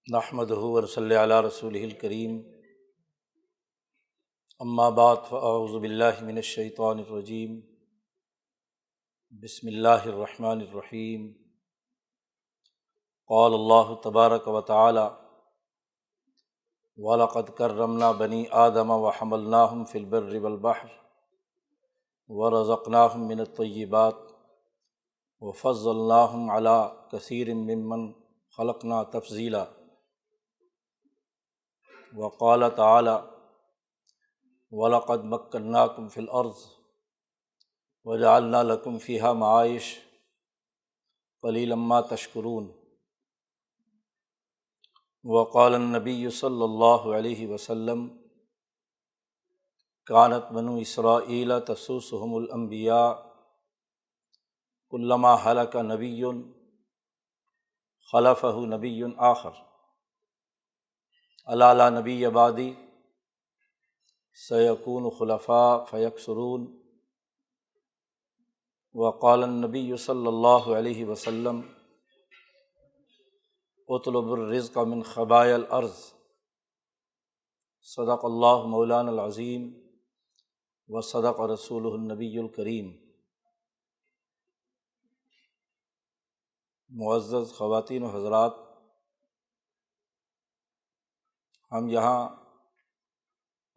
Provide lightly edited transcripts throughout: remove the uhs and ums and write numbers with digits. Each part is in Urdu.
نحمدہ ونصلی علی رسولہ الکریم، اما بعد فاعوذ باللہ من الشیطان الرجیم، بسم اللہ الرحمن الرحیم۔ قال اللہ تبارک و تعالی وَلَقَدْ كَرَّمْنَا بَنِي آدَمَ وَحَمَلْنَاهُمْ فِي الْبَرِّ وَالْبَحْرِ وَرَزَقْنَاهُمْ مِنَ الطَّيِّبَاتِ وَفَضَّلْنَاهُمْ عَلَىٰ كَثِيرٍ مِّمَّنْ خَلَقْنَا تَفْضِيلًا۔ وقال تعالی وَلَقَدْ مَكَّنَّاكُمْ فِي الْأَرْضِ وَجَعَلْنَا لَكُمْ فِيهَا مَعَائِشَ قَلِيلًا مَا تَشْكُرُونَ۔ وقال النبی صلی اللہ علیہ وسلم كانت بنو اسرائیل تسوسهم الانبیاء كلما هلك نبی خلفه نبی آخر الا لا نبی بعدی سیکون خلفاء فیکثرون۔ وقال النبی صلی اللہ علیہ وسلم اطلب الرزق من خبائے الارض۔ صدق اللہ مولانا العظیم وصدق رسولہ النبی الکریم۔ معزز خواتین و حضرات، ہم یہاں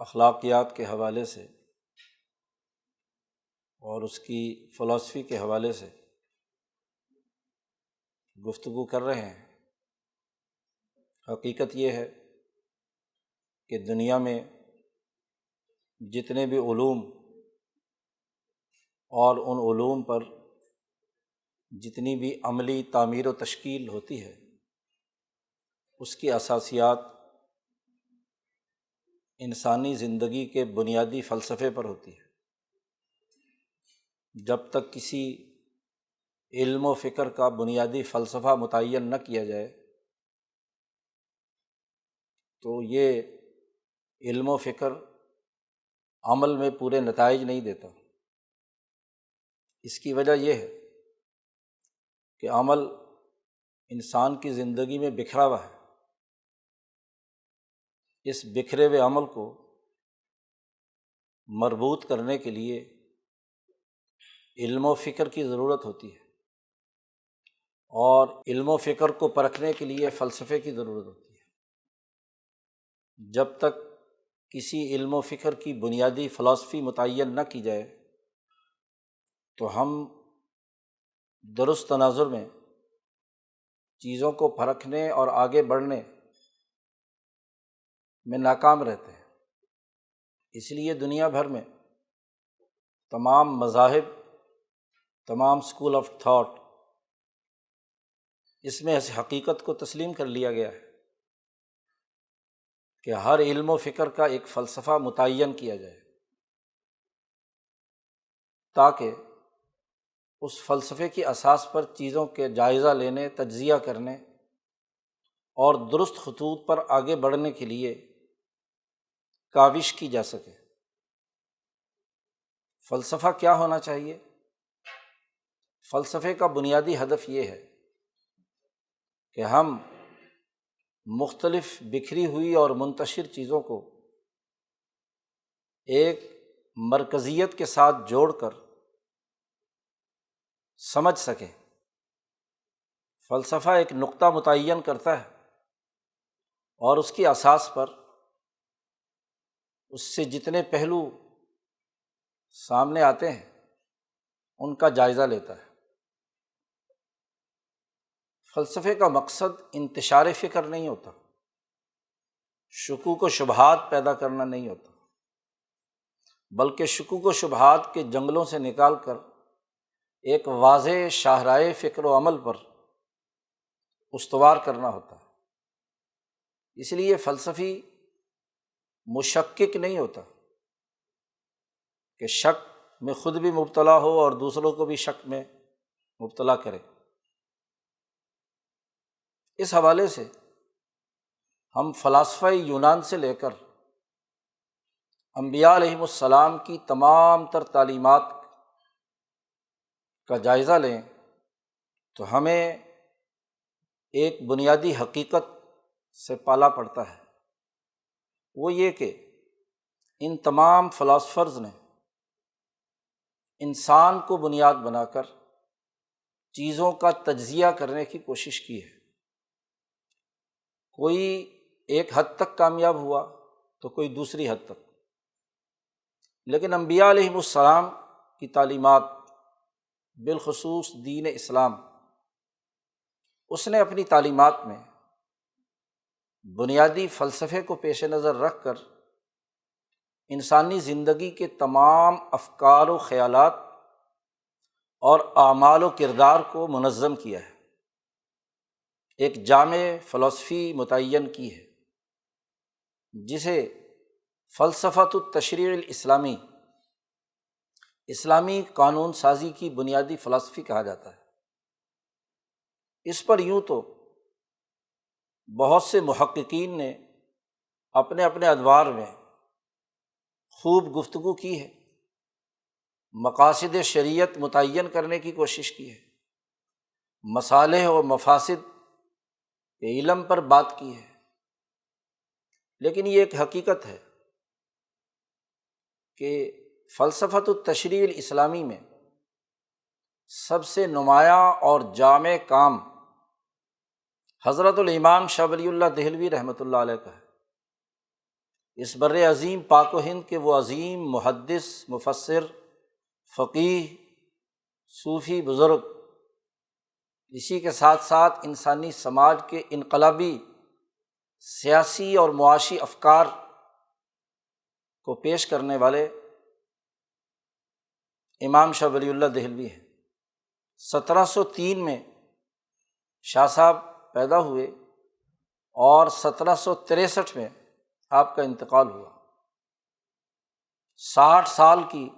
اخلاقیات کے حوالے سے اور اس کی فلسفی کے حوالے سے گفتگو کر رہے ہیں۔ حقیقت یہ ہے کہ دنیا میں جتنے بھی علوم اور ان علوم پر جتنی بھی عملی تعمیر و تشکیل ہوتی ہے، اس کی اساسیات انسانی زندگی کے بنیادی فلسفے پر ہوتی ہے۔ جب تک کسی علم و فکر کا بنیادی فلسفہ متعین نہ کیا جائے تو یہ علم و فکر عمل میں پورے نتائج نہیں دیتا۔ اس کی وجہ یہ ہے کہ عمل انسان کی زندگی میں بکھرا ہوا ہے۔ اس بکھرے ہوئے عمل کو مربوط کرنے کے لیے علم و فکر کی ضرورت ہوتی ہے، اور علم و فکر کو پرکھنے کے لیے فلسفے کی ضرورت ہوتی ہے۔ جب تک کسی علم و فکر کی بنیادی فلسفی متعین نہ کی جائے تو ہم درست تناظر میں چیزوں کو پرکھنے اور آگے بڑھنے میں ناکام رہتے ہیں۔ اس لیے دنیا بھر میں تمام مذاہب، تمام اسکول آف تھاٹ، اس میں اس حقیقت کو تسلیم کر لیا گیا ہے کہ ہر علم و فکر کا ایک فلسفہ متعین کیا جائے تاکہ اس فلسفے کی اساس پر چیزوں کے جائزہ لینے، تجزیہ کرنے اور درست خطوط پر آگے بڑھنے کے لیے کاوش کی جا سکے۔ فلسفہ کیا ہونا چاہیے؟ فلسفے کا بنیادی ہدف یہ ہے کہ ہم مختلف بکھری ہوئی اور منتشر چیزوں کو ایک مرکزیت کے ساتھ جوڑ کر سمجھ سکیں۔ فلسفہ ایک نقطہ متعین کرتا ہے اور اس کی اساس پر اس سے جتنے پہلو سامنے آتے ہیں ان کا جائزہ لیتا ہے۔ فلسفے کا مقصد انتشار فکر نہیں ہوتا، شکوک و شبہات پیدا کرنا نہیں ہوتا، بلکہ شکوک و شبہات کے جنگلوں سے نکال کر ایک واضح شاہراہ فکر و عمل پر استوار کرنا ہوتا ہے۔ اس لیے فلسفی مشکک نہیں ہوتا کہ شک میں خود بھی مبتلا ہو اور دوسروں کو بھی شک میں مبتلا کرے۔ اس حوالے سے ہم فلاسفہ یونان سے لے کر انبیاء علیہم السلام کی تمام تر تعلیمات کا جائزہ لیں تو ہمیں ایک بنیادی حقیقت سے پالا پڑتا ہے وہ یہ کہ ان تمام فلاسفرز نے انسان کو بنیاد بنا کر چیزوں کا تجزیہ کرنے کی کوشش کی ہے۔ کوئی ایک حد تک کامیاب ہوا تو کوئی دوسری حد تک، لیکن انبیاء علیہم السلام کی تعلیمات، بالخصوص دین اسلام، اس نے اپنی تعلیمات میں بنیادی فلسفے کو پیش نظر رکھ کر انسانی زندگی کے تمام افکار و خیالات اور اعمال و کردار کو منظم کیا ہے، ایک جامع فلسفی متعین کی ہے جسے فلسفۃ التشریع الاسلامی، اسلامی قانون سازی کی بنیادی فلسفی کہا جاتا ہے۔ اس پر یوں تو بہت سے محققین نے اپنے اپنے ادوار میں خوب گفتگو کی ہے، مقاصد شریعت متعین کرنے کی کوشش کی ہے، مصالح و مفاسد کے علم پر بات کی ہے، لیکن یہ ایک حقیقت ہے کہ فلسفۃ التشریع الاسلامی میں سب سے نمایاں اور جامع کام حضرت الامام شاہ ولی اللہ دہلوی رحمۃ اللہ علیہ کا ہے۔ اس بر عظیم پاک و ہند کے وہ عظیم محدث، مفسر، فقیہ، صوفی بزرگ، اسی کے ساتھ ساتھ انسانی سماج کے انقلابی سیاسی اور معاشی افکار کو پیش کرنے والے امام شاہ ولی اللہ دہلوی ہیں۔ 1703 میں شاہ صاحب پیدا ہوئے اور 1763 میں آپ کا انتقال ہوا۔ 60 سال کی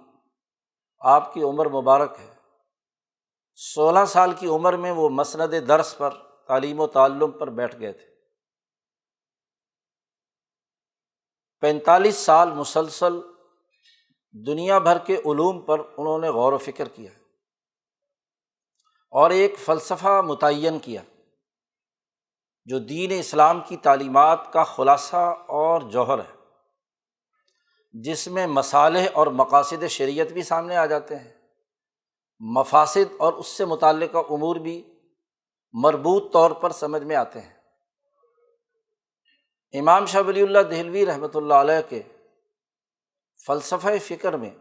آپ کی عمر مبارک ہے۔ 16 سال کی عمر میں وہ مسند درس پر تعلیم و تعلم پر بیٹھ گئے تھے۔ 45 سال مسلسل دنیا بھر کے علوم پر انہوں نے غور و فکر کیا اور ایک فلسفہ متعین کیا جو دین اسلام کی تعلیمات کا خلاصہ اور جوہر ہے، جس میں مصالح اور مقاصد شریعت بھی سامنے آ جاتے ہیں، مفاسد اور اس سے متعلقہ امور بھی مربوط طور پر سمجھ میں آتے ہیں۔ امام شاہ ولی اللہ دہلوی رحمۃ اللہ علیہ کے فلسفہ فکر میں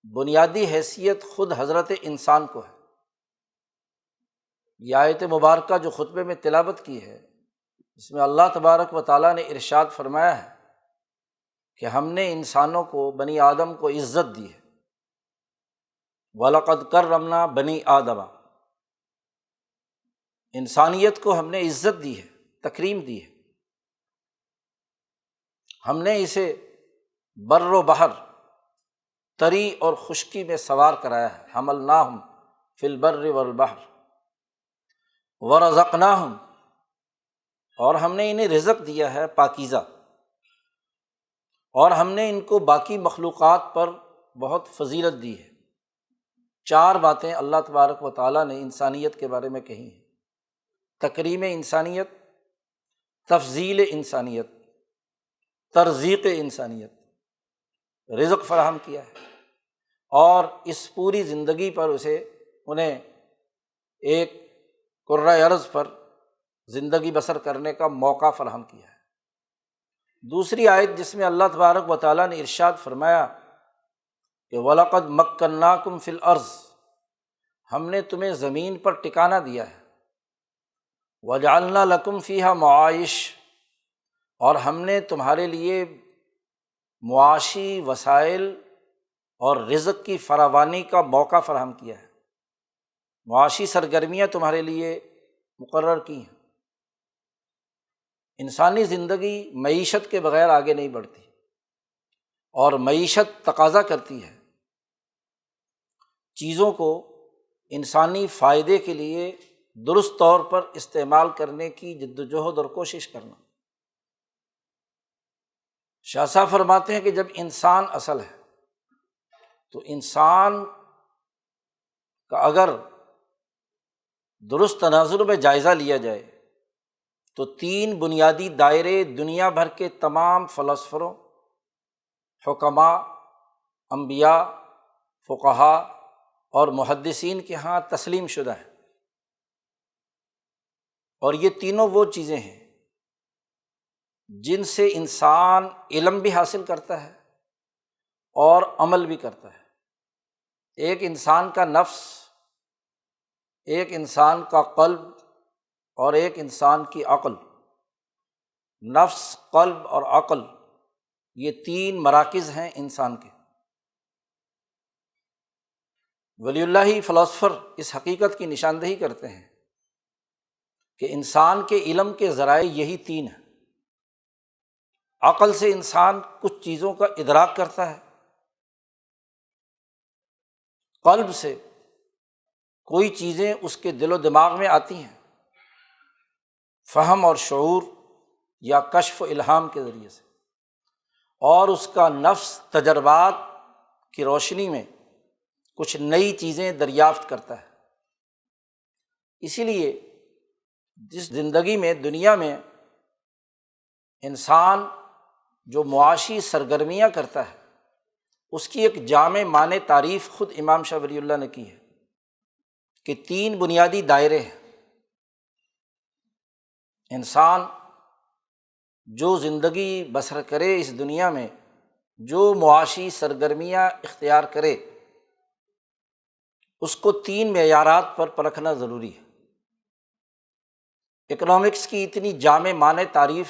بنیادی حیثیت خود حضرت انسان کو ہے۔ یہ آیت مبارکہ جو خطبے میں تلاوت کی ہے، اس میں اللہ تبارک و تعالیٰ نے ارشاد فرمایا ہے کہ ہم نے انسانوں کو، بنی آدم کو عزت دی ہے۔ وَلَقَدْ كَرَّمْنَا بَنِي آدَمَ، انسانیت کو ہم نے عزت دی ہے، تکریم دی ہے۔ ہم نے اسے بر و بحر، تری اور خشکی میں سوار کرایا ہے۔ حملناہم فی البر والبحر ورزقناہم، اور ہم نے انہیں رزق دیا ہے پاکیزہ، اور ہم نے ان کو باقی مخلوقات پر بہت فضیلت دی ہے۔ 4 باتیں اللہ تبارک و تعالیٰ نے انسانیت کے بارے میں کہی ہیں: تکریم انسانیت، تفضیل انسانیت، ترزیق انسانیت، رزق فراہم کیا ہے، اور اس پوری زندگی پر انہیں ایک کرۂ ارض پر زندگی بسر کرنے کا موقع فراہم کیا ہے۔ دوسری آیت جس میں اللہ تبارک و تعالیٰ نے ارشاد فرمایا کہ وَلَقَدْ مَكَّنَّاكُمْ فِي الْأَرْضِ، ہم نے تمہیں زمین پر ٹکانہ دیا ہے۔ وَجَعَلْنَا لَكُمْ فِيهَا مَعَائِشَ، اور ہم نے تمہارے لیے معاشی وسائل اور رزق کی فراوانی کا موقع فراہم کیا ہے، معاشی سرگرمیاں تمہارے لیے مقرر کی ہیں۔ انسانی زندگی معیشت کے بغیر آگے نہیں بڑھتی، اور معیشت تقاضا کرتی ہے چیزوں کو انسانی فائدے کے لیے درست طور پر استعمال کرنے کی جد و جہد اور کوشش کرنا۔ شاہ صاحب فرماتے ہیں کہ جب انسان اصل ہے تو انسان کا اگر درست تناظر میں جائزہ لیا جائے تو تین بنیادی دائرے دنیا بھر کے تمام فلاسفروں، حکماء، انبیاء، فقہاء اور محدثین کے ہاں تسلیم شدہ ہیں، اور یہ تینوں وہ چیزیں ہیں جن سے انسان علم بھی حاصل کرتا ہے اور عمل بھی کرتا ہے۔ ایک انسان کا نفس، ایک انسان کا قلب اور ایک انسان کی عقل۔ نفس، قلب اور عقل، یہ تین مراکز ہیں انسان کے۔ ولی اللہ فلاسفر اس حقیقت کی نشاندہی کرتے ہیں کہ انسان کے علم کے ذرائع یہی تین ہیں۔ عقل سے انسان کچھ چیزوں کا ادراک کرتا ہے، قلب سے کوئی چیزیں اس کے دل و دماغ میں آتی ہیں، فہم اور شعور یا کشف و الہام کے ذریعے سے، اور اس کا نفس تجربات کی روشنی میں کچھ نئی چیزیں دریافت کرتا ہے۔ اسی لیے جس زندگی میں، دنیا میں انسان جو معاشی سرگرمیاں کرتا ہے، اس کی ایک جامع معنی تعریف خود امام شاہ ولی اللہ نے کی ہے کہ تین بنیادی دائرے ہیں۔ انسان جو زندگی بسر کرے اس دنیا میں، جو معاشی سرگرمیاں اختیار کرے، اس کو تین معیارات پر پرکھنا ضروری ہے۔ اکنامکس کی اتنی جامع معنی تعریف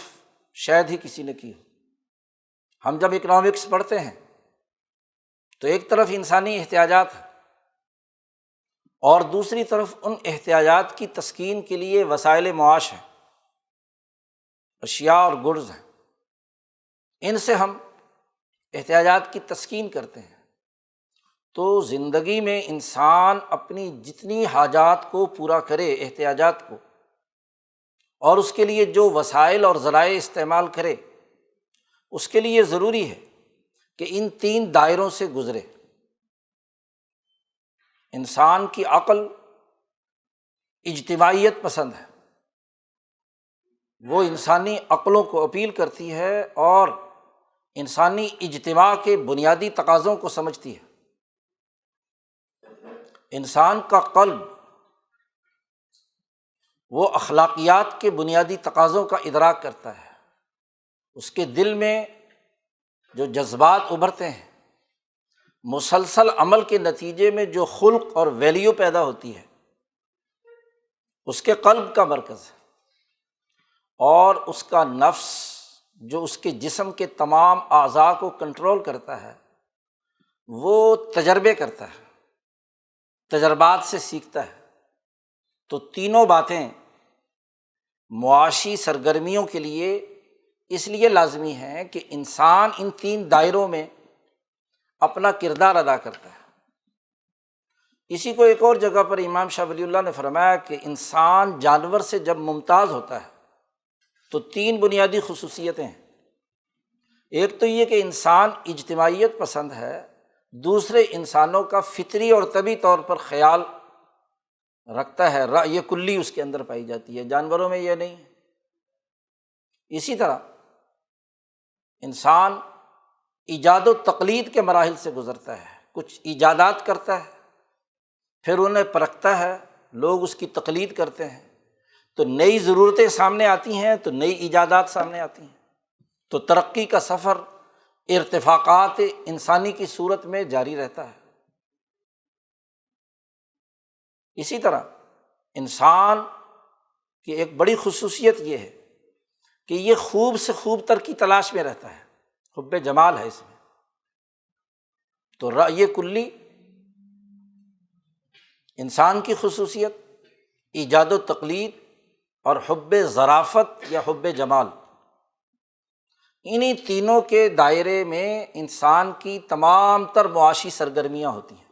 شاید ہی کسی نے کی ہو۔ ہم جب اکنامکس پڑھتے ہیں تو ایک طرف انسانی احتیاجات ہیں اور دوسری طرف ان احتیاجات کی تسکین کے لیے وسائل معاش ہیں، اشیاء اور گڈز ہیں۔ ان سے ہم احتیاجات کی تسکین کرتے ہیں۔ تو زندگی میں انسان اپنی جتنی حاجات کو پورا کرے، احتیاجات کو، اور اس کے لیے جو وسائل اور ذرائع استعمال کرے، اس کے لیے ضروری ہے کہ ان تین دائروں سے گزرے۔ انسان کی عقل اجتماعیت پسند ہے، وہ انسانی عقلوں کو اپیل کرتی ہے اور انسانی اجتماع کے بنیادی تقاضوں کو سمجھتی ہے۔ انسان کا قلب وہ اخلاقیات کے بنیادی تقاضوں کا ادراک کرتا ہے۔ اس کے دل میں جو جذبات ابھرتے ہیں، مسلسل عمل کے نتیجے میں جو خلق اور ویلیو پیدا ہوتی ہے، اس کے قلب کا مرکز ہے۔ اور اس کا نفس جو اس کے جسم کے تمام اعضاء کو کنٹرول کرتا ہے، وہ تجربے کرتا ہے، تجربات سے سیکھتا ہے۔ تو تینوں باتیں معاشی سرگرمیوں کے لیے اس لیے لازمی ہیں کہ انسان ان تین دائروں میں اپنا کردار ادا کرتا ہے۔ اسی کو ایک اور جگہ پر امام شاہ ولی اللہ نے فرمایا کہ انسان جانور سے جب ممتاز ہوتا ہے تو تین بنیادی خصوصیتیں ہیں۔ ایک تو یہ کہ انسان اجتماعیت پسند ہے، دوسرے انسانوں کا فطری اور طبعی طور پر خیال رکھتا ہے، رائے کلی اس کے اندر پائی جاتی ہے، جانوروں میں یہ نہیں ہے۔ اسی طرح انسان ایجاد و تقلید کے مراحل سے گزرتا ہے، کچھ ایجادات کرتا ہے، پھر انہیں پرکھتا ہے، لوگ اس کی تقلید کرتے ہیں، تو نئی ضرورتیں سامنے آتی ہیں تو نئی ایجادات سامنے آتی ہیں۔ تو ترقی کا سفر ارتفاقات انسانی کی صورت میں جاری رہتا ہے۔ اسی طرح انسان کی ایک بڑی خصوصیت یہ ہے کہ یہ خوب سے خوب تر کی تلاش میں رہتا ہے، حب جمال ہے اس میں۔ تو رائے کلی انسان کی خصوصیت، ایجاد و تقلید اور حب ظرافت یا حب جمال، انہی تینوں کے دائرے میں انسان کی تمام تر معاشی سرگرمیاں ہوتی ہیں۔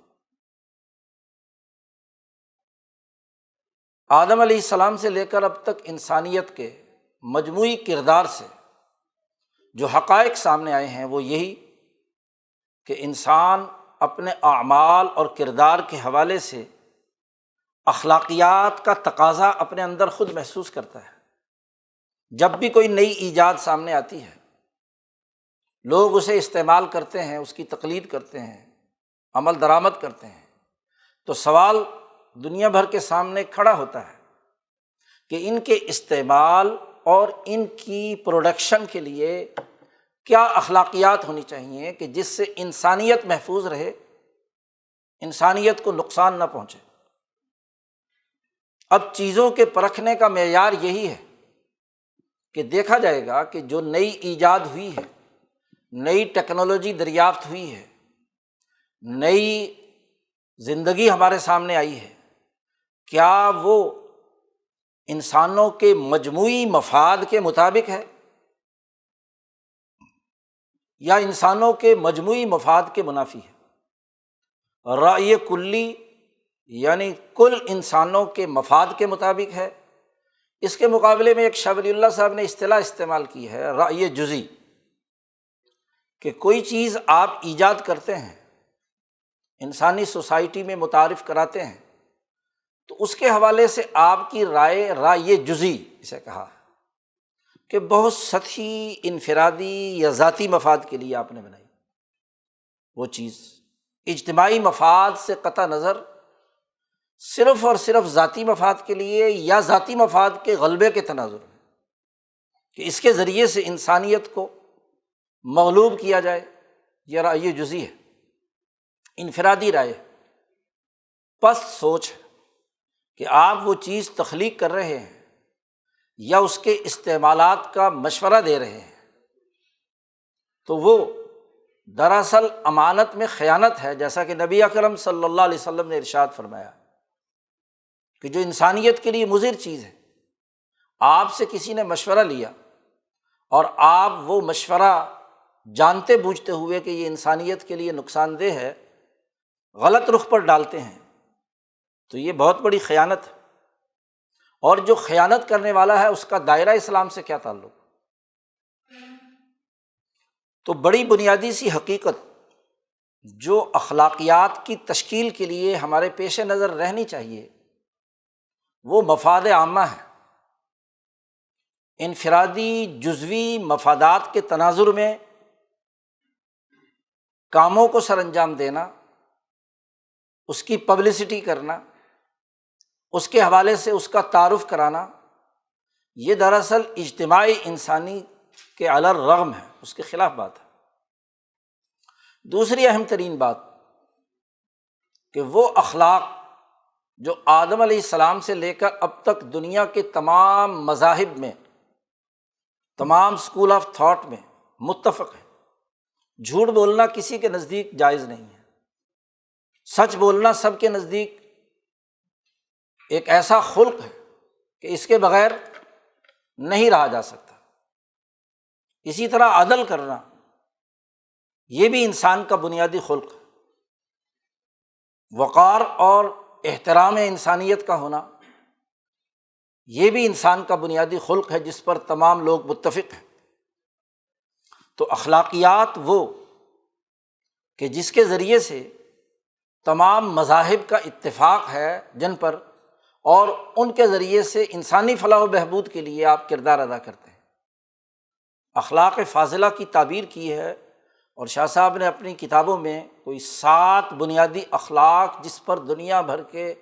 آدم علیہ السلام سے لے کر اب تک انسانیت کے مجموعی کردار سے جو حقائق سامنے آئے ہیں وہ یہی کہ انسان اپنے اعمال اور کردار کے حوالے سے اخلاقیات کا تقاضا اپنے اندر خود محسوس کرتا ہے۔ جب بھی کوئی نئی ایجاد سامنے آتی ہے، لوگ اسے استعمال کرتے ہیں، اس کی تقلید کرتے ہیں، عمل درآمد کرتے ہیں، تو سوال دنیا بھر کے سامنے کھڑا ہوتا ہے کہ ان کے استعمال اور ان کی پروڈکشن کے لیے کیا اخلاقیات ہونی چاہیے کہ جس سے انسانیت محفوظ رہے، انسانیت کو نقصان نہ پہنچے۔ اب چیزوں کے پرکھنے کا معیار یہی ہے کہ دیکھا جائے گا کہ جو نئی ایجاد ہوئی ہے، نئی ٹیکنالوجی دریافت ہوئی ہے، نئی زندگی ہمارے سامنے آئی ہے، کیا وہ انسانوں کے مجموعی مفاد کے مطابق ہے یا انسانوں کے مجموعی مفاد کے منافی ہے؟ رائے کلی یعنی کل انسانوں کے مفاد کے مطابق ہے۔ اس کے مقابلے میں ایک شاہ ولی اللہ صاحب نے اصطلاح استعمال کی ہے رائے جزئی، کہ کوئی چیز آپ ایجاد کرتے ہیں، انسانی سوسائٹی میں متعارف کراتے ہیں، تو اس کے حوالے سے آپ کی رائے جزئی اسے کہا ہے کہ بہت سطحی، انفرادی یا ذاتی مفاد کے لیے آپ نے بنائی وہ چیز، اجتماعی مفاد سے قطع نظر صرف اور صرف ذاتی مفاد کے لیے یا ذاتی مفاد کے غلبے کے تناظر میں، کہ اس کے ذریعے سے انسانیت کو مغلوب کیا جائے، یہ رائے جزئی ہے، انفرادی رائے، پست سوچ ہے کہ آپ وہ چیز تخلیق کر رہے ہیں یا اس کے استعمالات کا مشورہ دے رہے ہیں، تو وہ دراصل امانت میں خیانت ہے، جیسا کہ نبی اکرم صلی اللہ علیہ وسلم نے ارشاد فرمایا کہ جو انسانیت کے لیے مضر چیز ہے، آپ سے کسی نے مشورہ لیا اور آپ وہ مشورہ جانتے بوجھتے ہوئے کہ یہ انسانیت کے لیے نقصان دہ ہے، غلط رخ پر ڈالتے ہیں، تو یہ بہت بڑی خیانت ہے۔ اور جو خیانت کرنے والا ہے اس کا دائرہ اسلام سے کیا تعلق؟ تو بڑی بنیادی سی حقیقت جو اخلاقیات کی تشکیل کے لیے ہمارے پیش نظر رہنی چاہیے وہ مفاد عامہ ہے۔ انفرادی جزوی مفادات کے تناظر میں کاموں کو سر انجام دینا، اس کی پبلسٹی کرنا، اس کے حوالے سے اس کا تعارف کرانا، یہ دراصل اجتماعی انسانی کے علی الرغم ہے، اس کے خلاف بات ہے۔ دوسری اہم ترین بات کہ وہ اخلاق جو آدم علیہ السلام سے لے کر اب تک دنیا کے تمام مذاہب میں، تمام اسکول آف تھاٹ میں متفق ہے، جھوٹ بولنا کسی کے نزدیک جائز نہیں ہے، سچ بولنا سب کے نزدیک ایک ایسا خلق ہے کہ اس کے بغیر نہیں رہا جا سکتا۔ اسی طرح عدل کرنا یہ بھی انسان کا بنیادی خلق ہے، وقار اور احترام انسانیت کا ہونا یہ بھی انسان کا بنیادی خلق ہے جس پر تمام لوگ متفق ہیں۔ تو اخلاقیات وہ کہ جس کے ذریعے سے تمام مذاہب کا اتفاق ہے جن پر، اور ان کے ذریعے سے انسانی فلاح و بہبود کے لیے آپ کردار ادا کرتے ہیں۔ اخلاق فاضلہ کی تعبیر کی ہے، اور شاہ صاحب نے اپنی کتابوں میں کوئی 7 بنیادی اخلاق جس پر دنیا بھر کے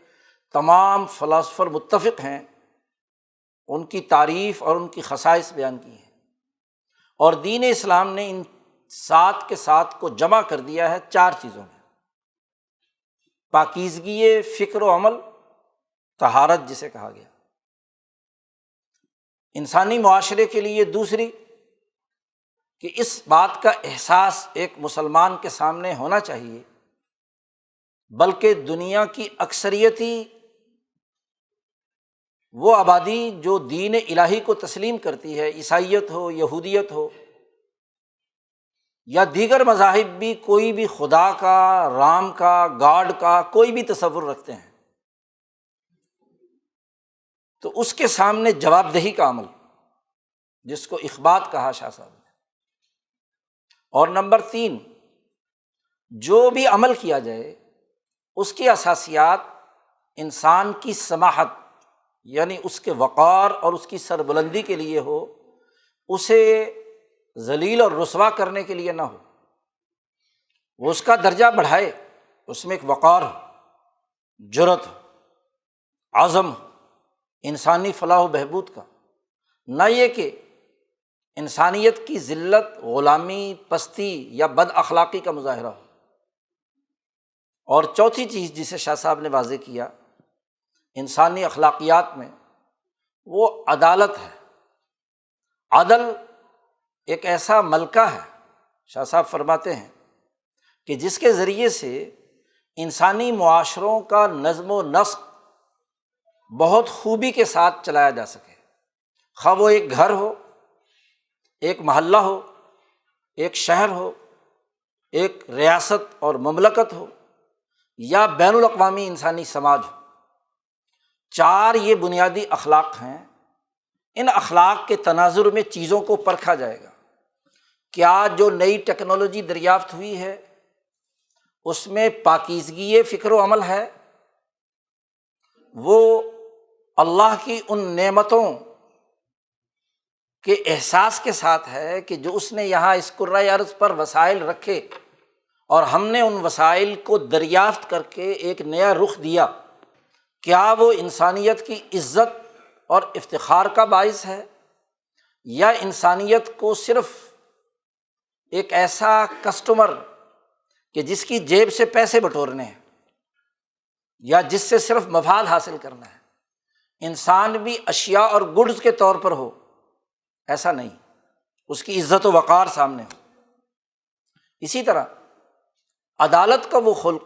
تمام فلاسفر متفق ہیں، ان کی تعریف اور ان کی خصائص بیان کی ہیں، اور دین اسلام نے ان 7 کے 7 کو جمع کر دیا ہے 4 چیزوں میں: پاکیزگی فکر و عمل، طہارت جسے کہا گیا انسانی معاشرے کے لیے، دوسری کہ اس بات کا احساس ایک مسلمان کے سامنے ہونا چاہیے، بلکہ دنیا کی اکثریتی وہ آبادی جو دین الہی کو تسلیم کرتی ہے، عیسائیت ہو، یہودیت ہو یا دیگر مذاہب بھی، کوئی بھی خدا کا، رام کا، گاڈ کا کوئی بھی تصور رکھتے ہیں، تو اس کے سامنے جواب دہی کا عمل جس کو اخبات کہا شاہ صاحب نے۔ اور نمبر 3، جو بھی عمل کیا جائے اس کی اساسیات انسان کی سماحت یعنی اس کے وقار اور اس کی سربلندی کے لیے ہو، اسے ذلیل اور رسوا کرنے کے لیے نہ ہو، وہ اس کا درجہ بڑھائے، اس میں ایک وقار ہو، جرأت ہو، عزم ہو انسانی فلاح و بہبود کا، نہ یہ کہ انسانیت کی ذلت، غلامی، پستی یا بد اخلاقی کا مظاہرہ ہو۔ اور چوتھی چیز جسے شاہ صاحب نے واضح کیا انسانی اخلاقیات میں، وہ عدالت ہے۔ عدل ایک ایسا ملکہ ہے، شاہ صاحب فرماتے ہیں کہ جس کے ذریعے سے انسانی معاشروں کا نظم و نسق بہت خوبی کے ساتھ چلایا جا سکے، خواہ وہ ایک گھر ہو، ایک محلہ ہو، ایک شہر ہو، ایک ریاست اور مملکت ہو، یا بین الاقوامی انسانی سماج ہو۔ چار یہ بنیادی اخلاق ہیں۔ ان اخلاق کے تناظر میں چیزوں کو پرکھا جائے گا۔ کیا جو نئی ٹیکنالوجی دریافت ہوئی ہے اس میں پاکیزگی فکر و عمل ہے؟ وہ اللہ کی ان نعمتوں کے احساس کے ساتھ ہے کہ جو اس نے یہاں اس کرۂ ارض پر وسائل رکھے اور ہم نے ان وسائل کو دریافت کر کے ایک نیا رخ دیا، کیا وہ انسانیت کی عزت اور افتخار کا باعث ہے، یا انسانیت کو صرف ایک ایسا کسٹمر کہ جس کی جیب سے پیسے بٹورنے ہیں یا جس سے صرف مفاد حاصل کرنا ہے؟ انسان بھی اشیاء اور گڈز کے طور پر ہو، ایسا نہیں، اس کی عزت و وقار سامنے ہو۔ اسی طرح عدالت کا وہ خلق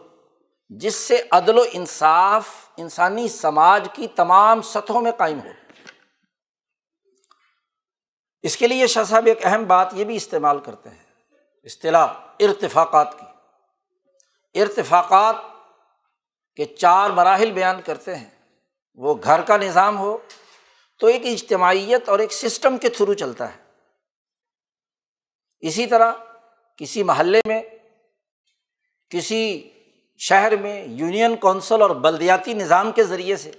جس سے عدل و انصاف انسانی سماج کی تمام سطحوں میں قائم ہو۔ اس کے لیے شاہ صاحب ایک اہم بات یہ بھی استعمال کرتے ہیں، اصطلاح ارتفاقات کی۔ ارتفاقات کے چار مراحل بیان کرتے ہیں۔ وہ گھر کا نظام ہو تو ایک اجتماعیت اور ایک سسٹم کے تھرو چلتا ہے، اسی طرح کسی محلے میں، کسی شہر میں یونین کونسل اور بلدیاتی نظام کے ذریعے سے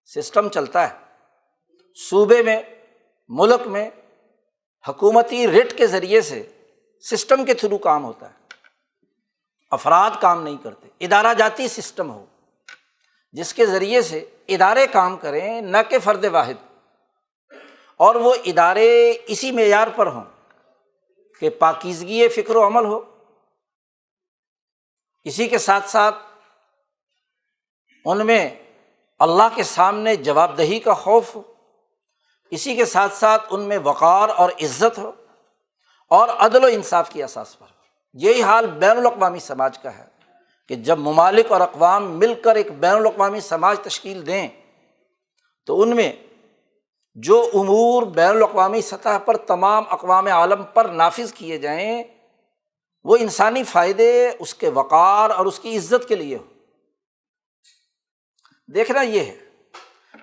سسٹم چلتا ہے، صوبے میں، ملک میں حکومتی رٹ کے ذریعے سے سسٹم کے تھرو کام ہوتا ہے، افراد کام نہیں کرتے۔ ادارہ جاتی سسٹم ہو جس کے ذریعے سے ادارے کام کریں، نہ کہ فرد واحد، اور وہ ادارے اسی معیار پر ہوں کہ پاکیزگی فکر و عمل ہو، اسی کے ساتھ ساتھ ان میں اللہ کے سامنے جواب دہی کا خوف ہو، اسی کے ساتھ ساتھ ان میں وقار اور عزت ہو، اور عدل و انصاف کی اساس پر ہو۔ یہی حال بین الاقوامی سماج کا ہے کہ جب ممالک اور اقوام مل کر ایک بین الاقوامی سماج تشکیل دیں تو ان میں جو امور بین الاقوامی سطح پر تمام اقوام عالم پر نافذ کیے جائیں وہ انسانی فائدے، اس کے وقار اور اس کی عزت کے لیے ہو۔ دیکھنا یہ ہے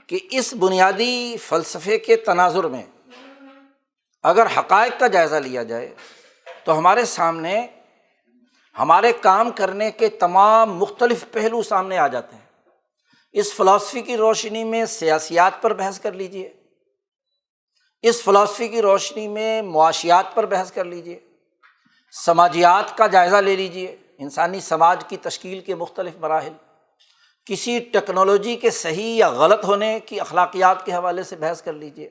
کہ اس بنیادی فلسفے کے تناظر میں اگر حقائق کا جائزہ لیا جائے تو ہمارے سامنے ہمارے کام کرنے کے تمام مختلف پہلو سامنے آ جاتے ہیں۔ اس فلسفے کی روشنی میں سیاسیات پر بحث کر لیجئے، اس فلسفے کی روشنی میں معاشیات پر بحث کر لیجئے، سماجیات کا جائزہ لے لیجئے، انسانی سماج کی تشکیل کے مختلف مراحل، کسی ٹیکنالوجی کے صحیح یا غلط ہونے کی اخلاقیات کے حوالے سے بحث کر لیجئے،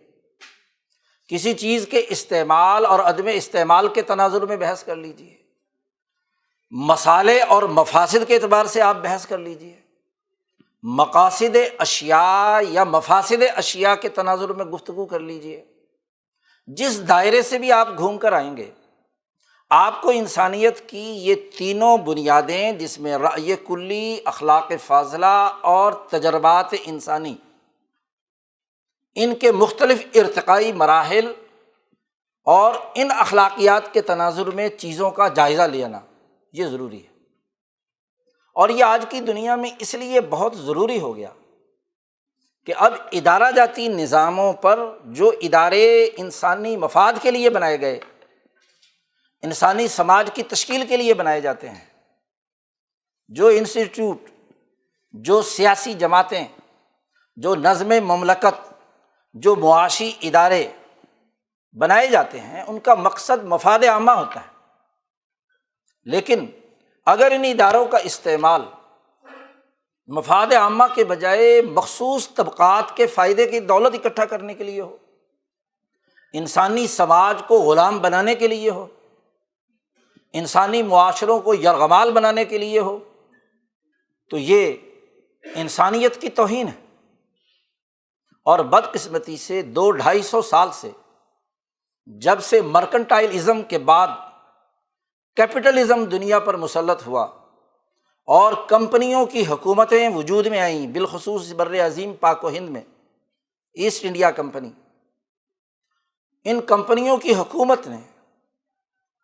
کسی چیز کے استعمال اور عدم استعمال کے تناظر میں بحث کر لیجئے، مصالح اور مفاسد کے اعتبار سے آپ بحث کر لیجئے، مقاصد اشیاء یا مفاسد اشیاء کے تناظر میں گفتگو کر لیجئے۔ جس دائرے سے بھی آپ گھوم کر آئیں گے آپ کو انسانیت کی یہ تینوں بنیادیں جس میں رائے کلی، اخلاق فاضلہ اور تجربات انسانی، ان کے مختلف ارتقائی مراحل اور ان اخلاقیات کے تناظر میں چیزوں کا جائزہ لینا یہ ضروری ہے۔ اور یہ آج کی دنیا میں اس لیے بہت ضروری ہو گیا کہ اب ادارہ جاتی نظاموں پر جو ادارے انسانی مفاد کے لیے بنائے گئے، انسانی سماج کی تشکیل کے لیے بنائے جاتے ہیں، جو انسٹیٹیوٹ، جو سیاسی جماعتیں، جو نظم مملکت، جو معاشی ادارے بنائے جاتے ہیں ان کا مقصد مفاد عامہ ہوتا ہے، لیکن اگر ان اداروں کا استعمال مفاد عامہ کے بجائے مخصوص طبقات کے فائدے کی دولت اکٹھا کرنے کے لیے ہو، انسانی سماج کو غلام بنانے کے لیے ہو، انسانی معاشروں کو یرغمال بنانے کے لیے ہو، تو یہ انسانیت کی توہین ہے۔ اور بدقسمتی سے 200-250 سال سے، جب سے مرکنٹائلزم کے بعد کیپٹلزم دنیا پر مسلط ہوا اور کمپنیوں کی حکومتیں وجود میں آئیں، بالخصوص بر عظیم پاک و ہند میں ایسٹ انڈیا کمپنی، ان کمپنیوں کی حکومت نے،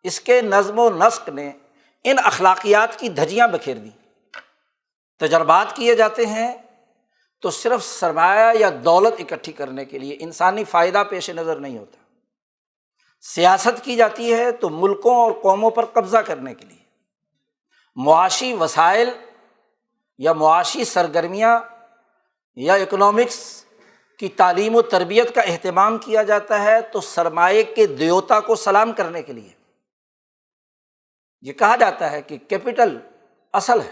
اس کے نظم و نسق نے ان اخلاقیات کی دھجیاں بکھیر دیں۔ تجربات کیے جاتے ہیں تو صرف سرمایہ یا دولت اکٹھی کرنے کے لیے، انسانی فائدہ پیش نظر نہیں ہوتا۔ سیاست کی جاتی ہے تو ملکوں اور قوموں پر قبضہ کرنے کے لیے، معاشی وسائل یا معاشی سرگرمیاں یا اکنامکس کی تعلیم و تربیت کا اہتمام کیا جاتا ہے تو سرمایہ کے دیوتا کو سلام کرنے کے لیے۔ یہ کہا جاتا ہے کہ کیپٹل اصل ہے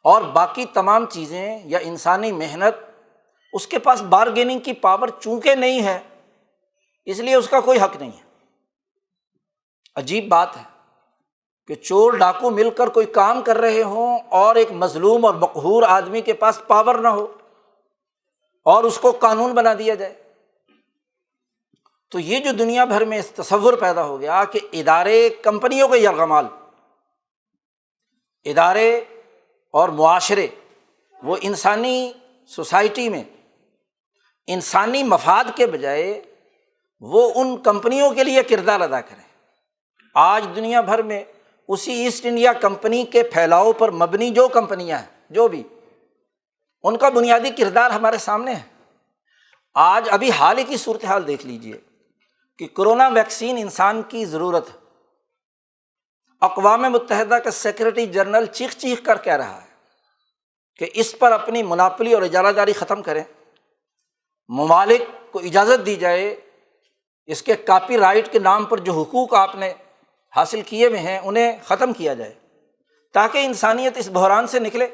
اور باقی تمام چیزیں یا انسانی محنت، اس کے پاس بارگیننگ کی پاور چونکہ نہیں ہے، اس لیے اس کا کوئی حق نہیں ہے۔ عجیب بات ہے کہ چور ڈاکو مل کر کوئی کام کر رہے ہوں اور ایک مظلوم اور مقہور آدمی کے پاس پاور نہ ہو اور اس کو قانون بنا دیا جائے۔ تو یہ جو دنیا بھر میں اس تصور پیدا ہو گیا کہ ادارے کمپنیوں کے یرغمال، ادارے اور معاشرے وہ انسانی سوسائٹی میں انسانی مفاد کے بجائے وہ ان کمپنیوں کے لیے کردار ادا کریں۔ آج دنیا بھر میں اسی ایسٹ انڈیا کمپنی کے پھیلاؤ پر مبنی جو کمپنیاں ہیں، جو بھی، ان کا بنیادی کردار ہمارے سامنے ہے۔ آج ابھی حال ہی کی صورتحال دیکھ لیجئے کہ کرونا ویکسین انسان کی ضرورت ہے۔ اقوام متحدہ کا سیکرٹری جنرل چیخ چیخ کر کہہ رہا ہے کہ اس پر اپنی مناپلی اور اجارہ داری ختم کریں، ممالک کو اجازت دی جائے اس کے کاپی رائٹ کے نام پر جو حقوق آپ نے حاصل کیے ہوئے ہیں انہیں ختم کیا جائے تاکہ انسانیت اس بحران سے نکلے۔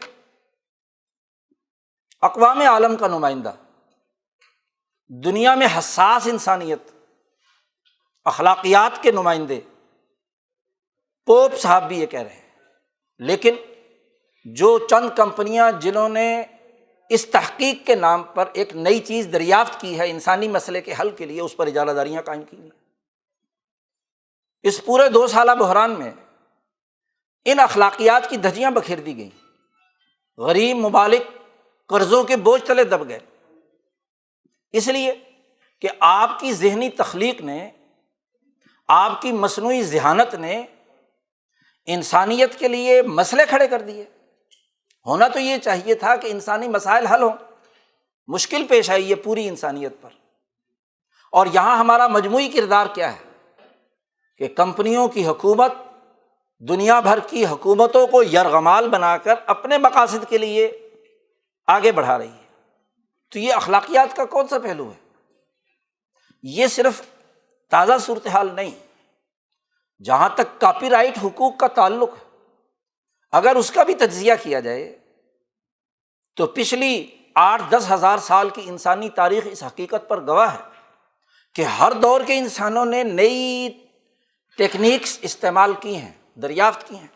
اقوام عالم کا نمائندہ، دنیا میں حساس انسانیت، اخلاقیات کے نمائندے، پوپ صاحب بھی یہ کہہ رہے ہیں، لیکن جو چند کمپنیاں جنہوں نے اس تحقیق کے نام پر ایک نئی چیز دریافت کی ہے انسانی مسئلے کے حل کے لیے، اس پر اجارہ داریاں قائم کی ہیں۔ اس پورے 2 سالہ بحران میں ان اخلاقیات کی دھجیاں بکھیر دی گئیں، غریب ممالک قرضوں کے بوجھ تلے دب گئے، اس لیے کہ آپ کی ذہنی تخلیق نے، آپ کی مصنوعی ذہانت نے انسانیت کے لیے مسئلے کھڑے کر دیے۔ ہونا تو یہ چاہیے تھا کہ انسانی مسائل حل ہوں، مشکل پیش آئی ہے پوری انسانیت پر، اور یہاں ہمارا مجموعی کردار کیا ہے کہ کمپنیوں کی حکومت دنیا بھر کی حکومتوں کو یرغمال بنا کر اپنے مقاصد کے لیے آگے بڑھا رہی ہے۔ تو یہ اخلاقیات کا کون سا پہلو ہے؟ یہ صرف تازہ صورتحال نہیں، جہاں تک کاپی رائٹ حقوق کا تعلق ہے، اگر اس کا بھی تجزیہ کیا جائے تو پچھلی 8-10 ہزار سال کی انسانی تاریخ اس حقیقت پر گواہ ہے کہ ہر دور کے انسانوں نے نئی ٹیکنیکس استعمال کی ہیں، دریافت کی ہیں،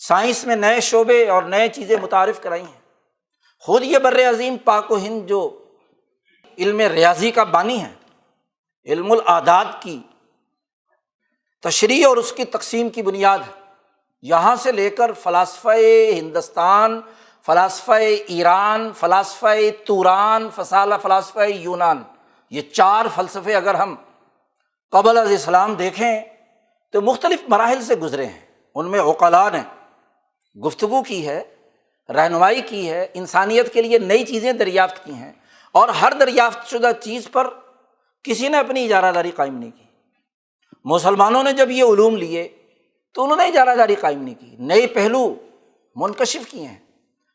سائنس میں نئے شعبے اور نئے چیزیں متعارف کرائی ہیں۔ خود یہ بر عظیم پاک و ہند جو علم ریاضی کا بانی ہے، علم الاعداد کی تشریح اور اس کی تقسیم کی بنیاد ہے، یہاں سے لے کر فلسفہ ہندوستان، فلسفہ ایران، فلسفہ توران، فلسفہ یونان، یہ 4 فلسفے اگر ہم قبل از اسلام دیکھیں تو مختلف مراحل سے گزرے ہیں۔ ان میں عقلاء نے گفتگو کی ہے، رہنمائی کی ہے، انسانیت کے لیے نئی چیزیں دریافت کی ہیں، اور ہر دریافت شدہ چیز پر کسی نے اپنی اجارہ داری قائم نہیں کی۔ مسلمانوں نے جب یہ علوم لیے تو انہوں نے اجارہ داری قائم نہیں کی، نئے پہلو منکشف کیے ہیں،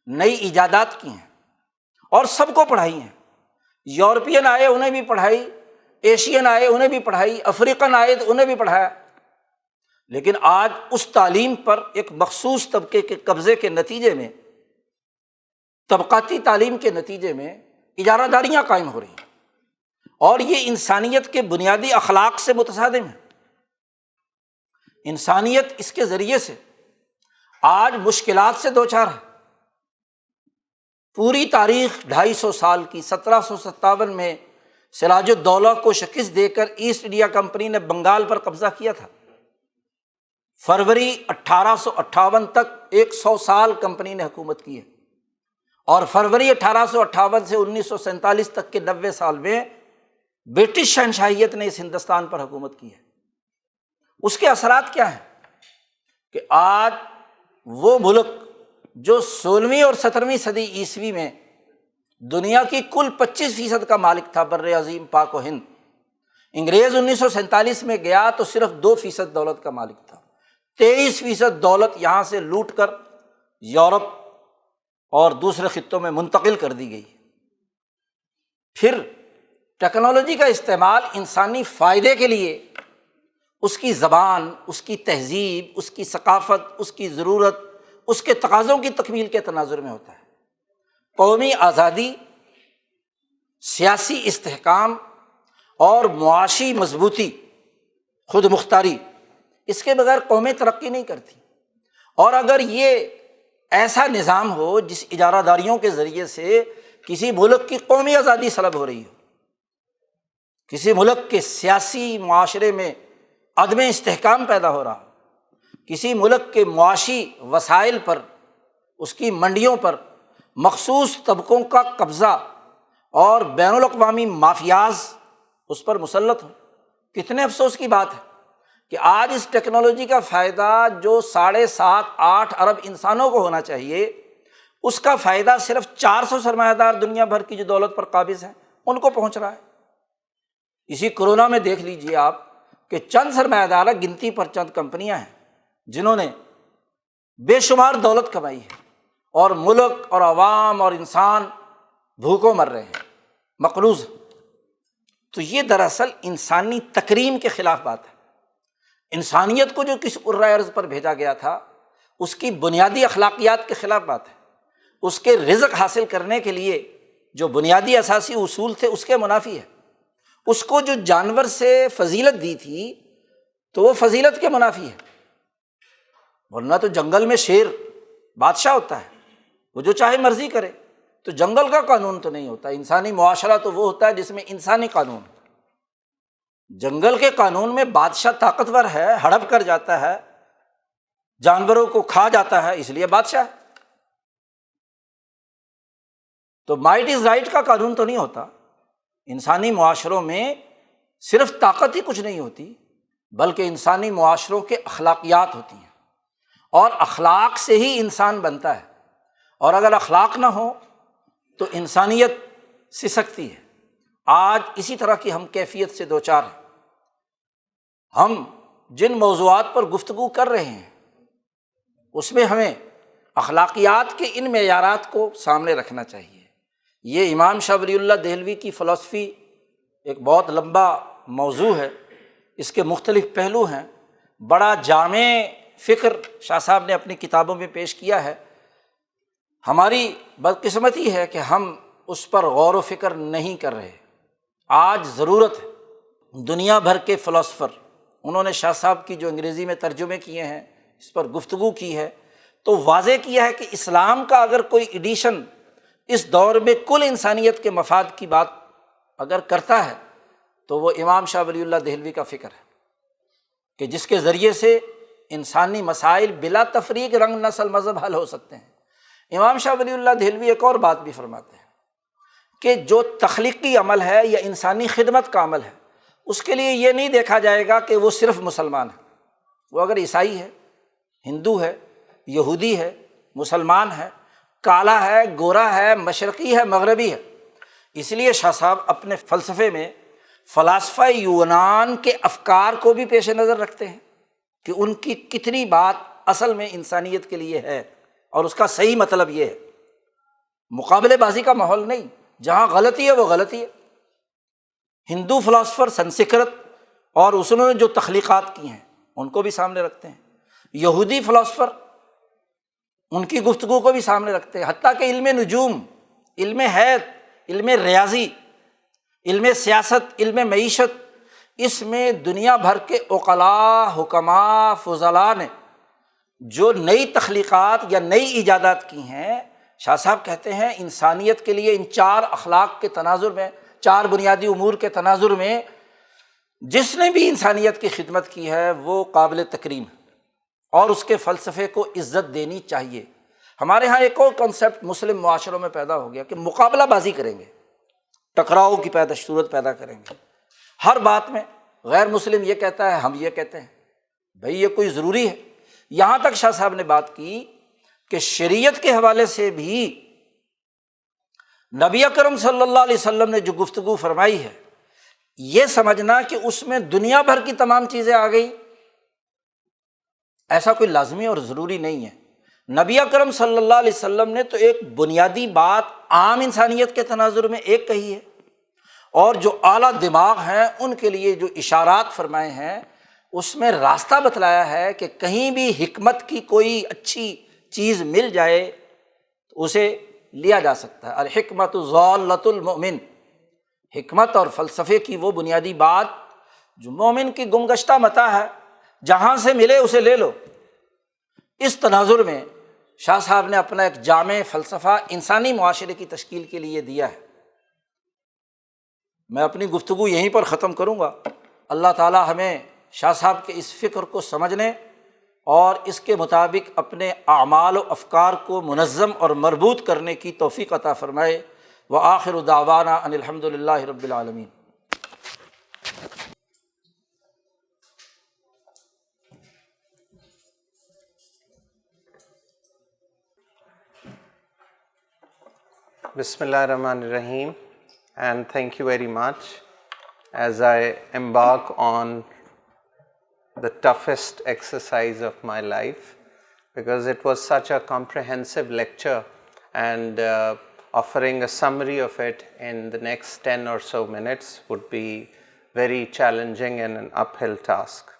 نئی ایجادات کی ہیں اور سب کو پڑھائی ہیں۔ یورپین آئے، انہیں بھی پڑھائی، ایشین آئے انہیں بھی پڑھائی، افریقن آئے تو انہیں بھی پڑھایا، لیکن آج اس تعلیم پر ایک مخصوص طبقے کے قبضے کے نتیجے میں، طبقاتی تعلیم کے نتیجے میں اجارہ داریاں قائم ہو رہی ہیں، اور یہ انسانیت کے بنیادی اخلاق سے متصادم ہے۔ انسانیت اس کے ذریعے سے آج مشکلات سے دوچار ہے۔ پوری تاریخ 250 سال کی 1757 میں سراج الدولہ کو شکست دے کر ایسٹ انڈیا کمپنی نے بنگال پر قبضہ کیا تھا۔ فروری 1858 تک 100 سال کمپنی نے حکومت کی ہے، اور فروری 1858 سے 1947 تک کے 90 سال میں برٹش شہنشاہیت نے اس ہندوستان پر حکومت کی ہے۔ اس کے اثرات کیا ہیں کہ آج وہ ملک جو 16ویں اور 17ویں صدی عیسوی میں دنیا کی کل 25% کا مالک تھا، بر عظیم پاک و ہند، انگریز 1947 میں گیا تو صرف 2% دولت کا مالک تھا۔ 23% دولت یہاں سے لوٹ کر یورپ اور دوسرے خطوں میں منتقل کر دی گئی۔ پھر ٹیکنالوجی کا استعمال انسانی فائدے کے لیے، اس کی زبان، اس کی تہذیب، اس کی ثقافت، اس کی ضرورت، اس کے تقاضوں کی تکمیل کے تناظر میں ہوتا ہے۔ قومی آزادی، سیاسی استحکام اور معاشی مضبوطی، خود مختاری، اس کے بغیر قومیں ترقی نہیں کرتی۔ اور اگر یہ ایسا نظام ہو جس اجارہ داریوں کے ذریعے سے کسی ملک کی قومی آزادی سلب ہو رہی ہو، کسی ملک کے سیاسی معاشرے میں عدم استحکام پیدا ہو رہا ہو، کسی ملک کے معاشی وسائل پر، اس کی منڈیوں پر مخصوص طبقوں کا قبضہ اور بین الاقوامی مافیاز اس پر مسلط ہوں، کتنے افسوس کی بات ہے کہ آج اس ٹیکنالوجی کا فائدہ جو 7.5-8 ارب انسانوں کو ہونا چاہیے، اس کا فائدہ صرف 400 سرمایہ دار دنیا بھر کی جو دولت پر قابض ہیں ان کو پہنچ رہا ہے۔ اسی کورونا میں دیکھ لیجیے آپ کہ چند سرمایہ دار، گنتی پر چند کمپنیاں ہیں جنہوں نے بے شمار دولت کمائی ہے، اور ملک اور عوام اور انسان بھوکوں مر رہے ہیں، مقروض۔ تو یہ دراصل انسانی تکریم کے خلاف بات ہے۔ انسانیت کو جو کس کرۂ ارض پر بھیجا گیا تھا، اس کی بنیادی اخلاقیات کے خلاف بات ہے۔ اس کے رزق حاصل کرنے کے لیے جو بنیادی اساسی اصول تھے اس کے منافی ہے۔ اس کو جو جانور سے فضیلت دی تھی تو وہ فضیلت کے منافی ہے، ورنہ تو جنگل میں شیر بادشاہ ہوتا ہے، وہ جو چاہے مرضی کرے، تو جنگل کا قانون تو نہیں ہوتا۔ انسانی معاشرہ تو وہ ہوتا ہے جس میں انسانی قانون، جنگل کے قانون میں بادشاہ طاقتور ہے، ہڑپ کر جاتا ہے، جانوروں کو کھا جاتا ہے، اس لیے بادشاہ ہے۔ تو مائٹ از رائٹ کا قانون تو نہیں ہوتا۔ انسانی معاشروں میں صرف طاقت ہی کچھ نہیں ہوتی، بلکہ انسانی معاشروں کے اخلاقیات ہوتی ہیں، اور اخلاق سے ہی انسان بنتا ہے، اور اگر اخلاق نہ ہو تو انسانیت سسکتی ہے۔ آج اسی طرح کی ہم کیفیت سے دوچار ہیں۔ ہم جن موضوعات پر گفتگو کر رہے ہیں اس میں ہمیں اخلاقیات کے ان معیارات کو سامنے رکھنا چاہیے۔ یہ امام شاہ ولی اللہ دہلوی کی فلسفی ایک بہت لمبا موضوع ہے، اس کے مختلف پہلو ہیں، بڑا جامع فکر شاہ صاحب نے اپنی کتابوں میں پیش کیا ہے۔ ہماری بدقسمتی ہے کہ ہم اس پر غور و فکر نہیں کر رہے۔ آج ضرورت ہے، دنیا بھر کے فلاسفر، انہوں نے شاہ صاحب کی جو انگریزی میں ترجمے کیے ہیں اس پر گفتگو کی ہے، تو واضح کیا ہے کہ اسلام کا اگر کوئی ایڈیشن اس دور میں کل انسانیت کے مفاد کی بات اگر کرتا ہے تو وہ امام شاہ ولی اللہ دہلوی کا فکر ہے، کہ جس کے ذریعے سے انسانی مسائل بلا تفریق رنگ نسل مذہب حل ہو سکتے ہیں۔ امام شاہ ولی اللہ دہلوی ایک اور بات بھی فرماتے ہیں کہ جو تخلیقی عمل ہے یا انسانی خدمت کا عمل ہے، اس کے لیے یہ نہیں دیکھا جائے گا کہ وہ صرف مسلمان ہے۔ وہ اگر عیسائی ہے، ہندو ہے، یہودی ہے، مسلمان ہے، کالا ہے، گورا ہے، مشرقی ہے، مغربی ہے۔ اس لیے شاہ صاحب اپنے فلسفے میں فلاسفہ یونان کے افکار کو بھی پیش نظر رکھتے ہیں کہ ان کی کتنی بات اصل میں انسانیت کے لیے ہے، اور اس کا صحیح مطلب یہ ہے۔ مقابلے بازی کا ماحول نہیں، جہاں غلطی ہے وہ غلطی ہے۔ ہندو فلاسفر سنسکرت اور اس نے جو تخلیقات کی ہیں ان کو بھی سامنے رکھتے ہیں، یہودی فلاسفر ان کی گفتگو کو بھی سامنے رکھتے ہیں، حتیٰ کہ علم نجوم، علم حیات، علم ریاضی، علم سیاست، علم معیشت، اس میں دنیا بھر کے عقلاء، حکماء، فضلاء نے جو نئی تخلیقات یا نئی ایجادات کی ہیں، شاہ صاحب کہتے ہیں انسانیت کے لیے ان 4 اخلاق کے تناظر میں، 4 بنیادی امور کے تناظر میں جس نے بھی انسانیت کی خدمت کی ہے وہ قابل تکریم ہے اور اس کے فلسفے کو عزت دینی چاہیے۔ ہمارے ہاں ایک اور کنسیپٹ مسلم معاشروں میں پیدا ہو گیا کہ مقابلہ بازی کریں گے، ٹکراؤ کی صورت پیدا کریں گے، ہر بات میں غیر مسلم یہ کہتا ہے ہم یہ کہتے ہیں، بھئی یہ کوئی ضروری ہے؟ یہاں تک شاہ صاحب نے بات کی کہ شریعت کے حوالے سے بھی نبی اکرم صلی اللہ علیہ وسلم نے جو گفتگو فرمائی ہے، یہ سمجھنا کہ اس میں دنیا بھر کی تمام چیزیں آ گئی، ایسا کوئی لازمی اور ضروری نہیں ہے۔ نبی اکرم صلی اللہ علیہ وسلم نے تو ایک بنیادی بات عام انسانیت کے تناظر میں ایک کہی ہے، اور جو اعلیٰ دماغ ہیں ان کے لیے جو اشارات فرمائے ہیں اس میں راستہ بتلایا ہے کہ کہیں بھی حکمت کی کوئی اچھی چیز مل جائے تو اسے لیا جا سکتا ہے۔ الحکمت ضالۃ المؤمن، حکمت اور فلسفے کی وہ بنیادی بات جو مومن کی گمگشتہ متاع ہے، جہاں سے ملے اسے لے لو۔ اس تناظر میں شاہ صاحب نے اپنا ایک جامع فلسفہ انسانی معاشرے کی تشکیل کے لیے دیا ہے۔ میں اپنی گفتگو یہیں پر ختم کروں گا۔ اللہ تعالیٰ ہمیں شاہ صاحب کے اس فکر کو سمجھنے اور اس کے مطابق اپنے اعمال و افکار کو منظم اور مربوط کرنے کی توفیق عطا فرمائے۔ وآخر دعوانا ان الحمد للہ رب العالمین۔ بسم اللہ الرحمن الرحیم، and thank you very much as I embark on the toughest exercise of my life, because it was such a comprehensive lecture, and offering a summary of it in the next 10 or so minutes would be very challenging and an uphill task.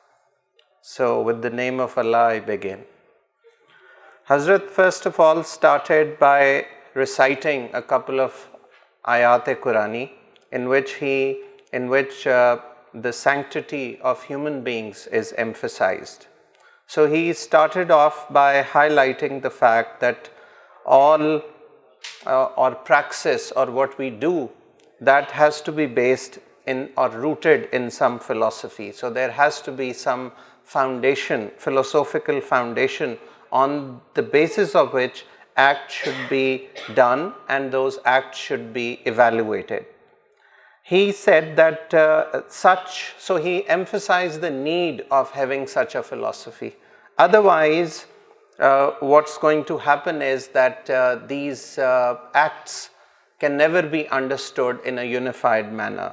So with the name of Allah I begin. Hazrat first of all started by reciting a couple of ayat Qurani in which the sanctity of human beings is emphasized. So he started off by highlighting the fact that all or praxis or what we do, that has to be based in or rooted in some philosophy. So there has to be some foundation, philosophical foundation, on the basis of which acts should be done and those acts should be evaluated. He said that so he emphasized the need of having such a philosophy. Otherwise, what's going to happen is that these acts can never be understood in a unified manner.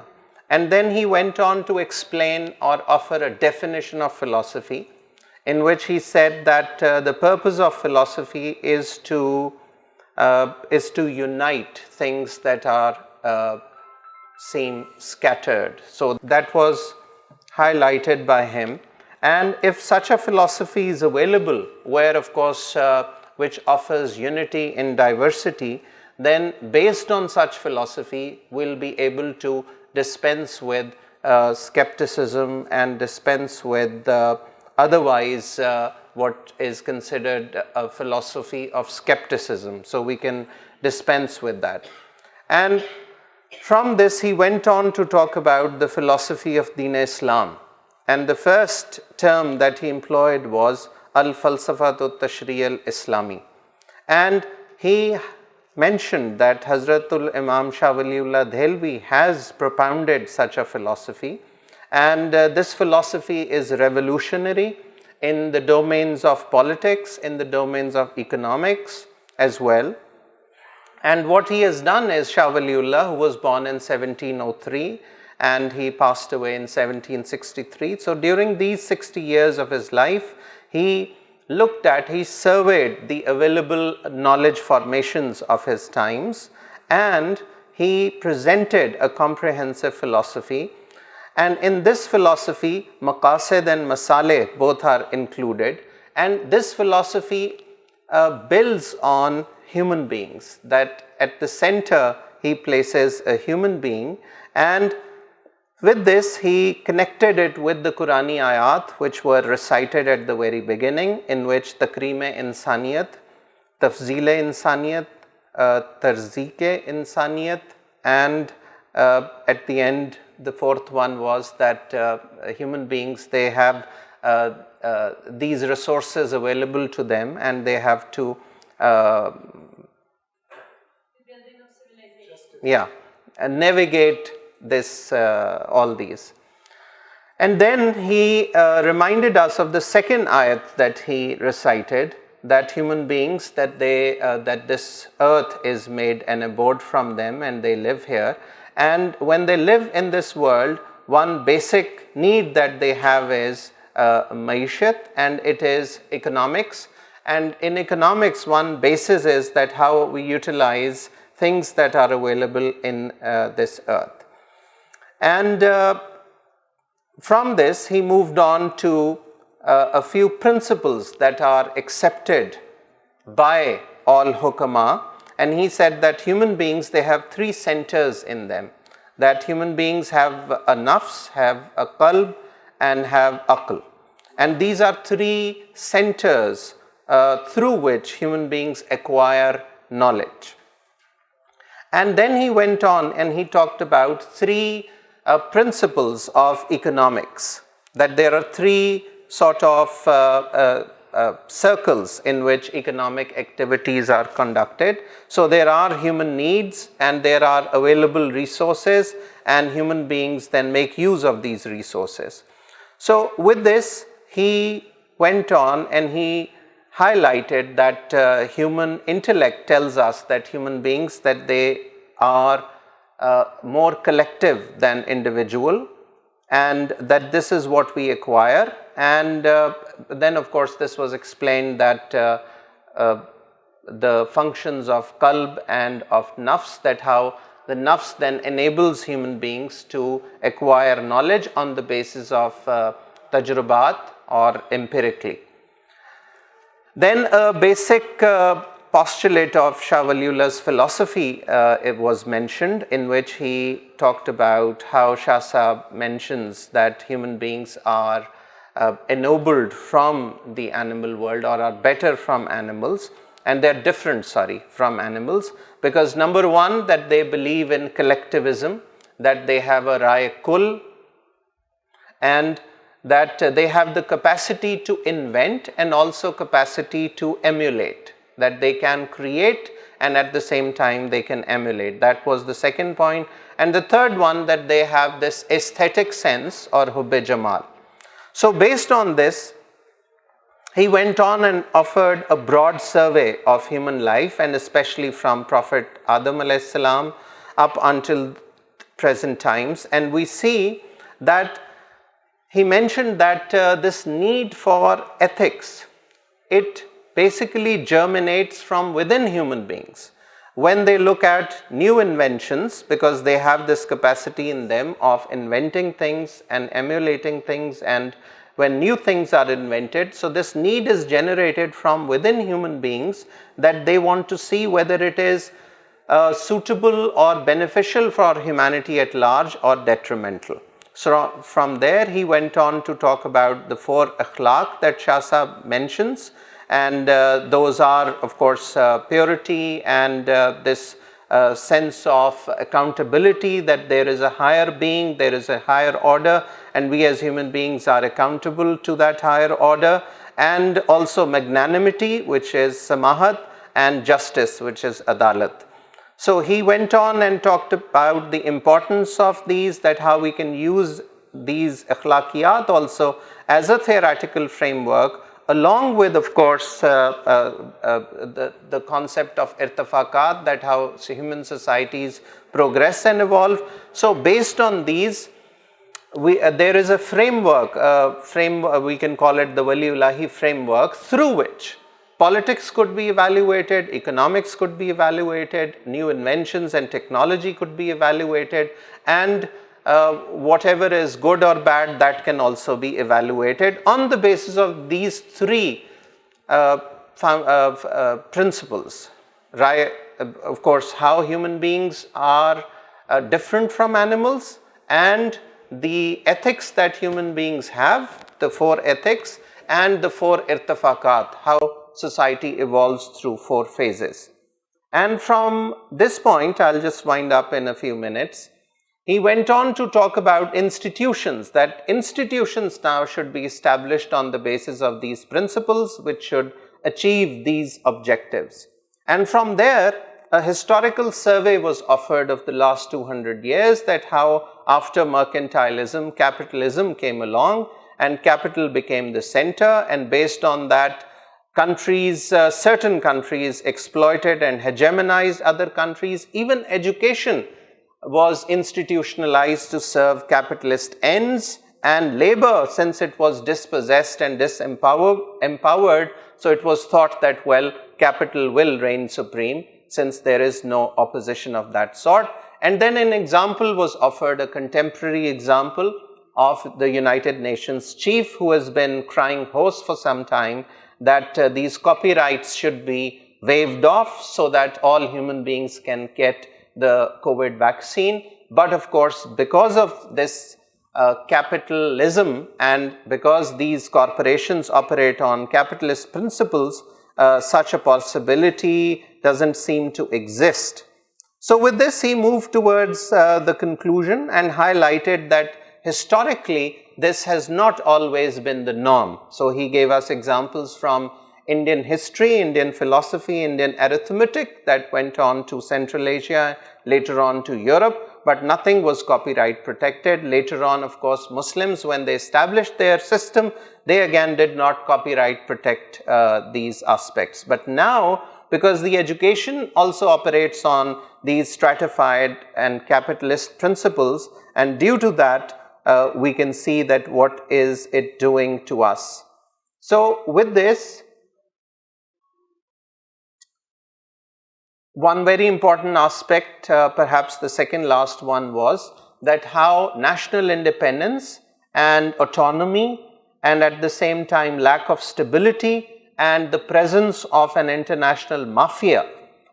And then he went on to explain or offer a definition of philosophy, in which he said that the purpose of philosophy is to unite things that are seem scattered. So that was highlighted by him. And if such a philosophy is available, where of course which offers unity in diversity, then based on such philosophy we'll be able to dispense with skepticism and dispense with otherwise what is considered a philosophy of skepticism. So we can dispense with that. And from this he went on to talk about the philosophy of Deen Islam. And the first term that he employed was al-falsafatu tashri' al-islami. And he mentioned that Hazratul Imam Shah Waliullah Dehlwi has propounded such a philosophy. And this philosophy is revolutionary in the domains of politics, in the domains of economics as well. And what he has done is, Shah Waliullah, who was born in 1703 and he passed away in 1763. So during these 60 years of his life, he surveyed the available knowledge formations of his times, and he presented a comprehensive philosophy. And in this philosophy, maqasid and masalih both are included. And this philosophy builds on human beings, that at the center he places a human being. And with this, he connected it with the Qur'ani ayat, which were recited at the very beginning, in which takreem-e-insaniyat, tafzeel-e-insaniyat, tarzeek-e-insaniyat, and at the end, the fourth one was that human beings, they have these resources available to them, and they have to navigate this, all these. And then he reminded us of the second ayat that he recited, that human beings, that this earth is made an abode from them and they live here. And when they live in this world, one basic need that they have is maishat, and it is economics. And in economics, one basis is that how we utilize things that are available in this earth. And from this, he moved on to a few principles that are accepted by all hukama. And he said that human beings, they have three centers in them. That human beings have a nafs, have a qalb, and have aql. And these are three centers through which human beings acquire knowledge. And then he went on and he talked about three principles of economics, that there are three sort of circles in which economic activities are conducted. So there are human needs and there are available resources, and human beings then make use of these resources. So with this, he went on and he highlighted that human intellect tells us that human beings, that they are more collective than individual, and that this is what we acquire. And then of course this was explained that the functions of qalb and of nafs, that how the nafs then enables human beings to acquire knowledge on the basis of tajrubat or empirically. Then a basic postulate of Shah Waliullah's philosophy it was mentioned, in which he talked about how Shah Sahab mentions that human beings are ennobled from the animal world, or are better from animals, and they're different, from animals, because number one, that they believe in collectivism, that they have a ra'ye kul, and that they have the capacity to invent and also capacity to emulate, that they can create and at the same time they can emulate. That was the second point. And the third one, that they have this aesthetic sense, or hubbe jamal. So based on this, he went on and offered a broad survey of human life, and especially from Prophet Adam alayhi salam up until present times. And we see that he mentioned that this need for ethics, it basically germinates from within human beings. When they look at new inventions, because they have this capacity in them of inventing things and emulating things, and when new things are invented, so this need is generated from within human beings, that they want to see whether it is suitable or beneficial for humanity at large or detrimental. So from there he went on to talk about the four akhlaq that Shah Sahab mentions, and those are of course purity and this sense of accountability, that there is a higher being, there is a higher order, and we as human beings are accountable to that higher order, and also magnanimity, which is samahat, and justice, which is adalat. So he went on and talked about the importance of these, that how we can use these akhlaqiyat also as a theoretical framework, along with of course the concept of irtifaqat, that how human societies progress and evolve. So based on these, there is a framework, we can call it the Waliullahi framework, through which politics could be evaluated, economics could be evaluated, new inventions and technology could be evaluated, and whatever is good or bad, that can also be evaluated on the basis of these three principles. Ra'y, of course, how human beings are different from animals, and the ethics that human beings have, the four ethics, and the four irtifakat, how society evolves through four phases. And from this point, I'll just wind up in a few minutes. He went on to talk about institutions, that institutions now should be established on the basis of these principles, which should achieve these objectives. And from there, a historical survey was offered of the last 200 years, that how after mercantilism, capitalism came along, and capital became the center, and based on that, countries, certain countries exploited and hegemonized other countries. Even education was institutionalized to serve capitalist ends, and labor, since it was dispossessed and disempowered, so it was thought that, well, capital will reign supreme, since there is no opposition of that sort. And then an example was offered, a contemporary example of the United Nations chief, who has been crying hoarse for some time, that these copyrights should be waived off so that all human beings can get the COVID vaccine. But of course, because of this capitalism, and because these corporations operate on capitalist principles, such a possibility doesn't seem to exist. So with this, he moved towards the conclusion and highlighted that historically, this has not always been the norm. So he gave us examples from Indian history, Indian philosophy, Indian arithmetic that went on to Central Asia, later on to Europe, but nothing was copyright protected. Later on, of course, Muslims, when they established their system, they again did not copyright protect these aspects. But now, because the education also operates on these stratified and capitalist principles, and due to that, we can see that what is it doing to us. So with this, one very important aspect, perhaps the second last one, was that how national independence and autonomy, and at the same time lack of stability and the presence of an international mafia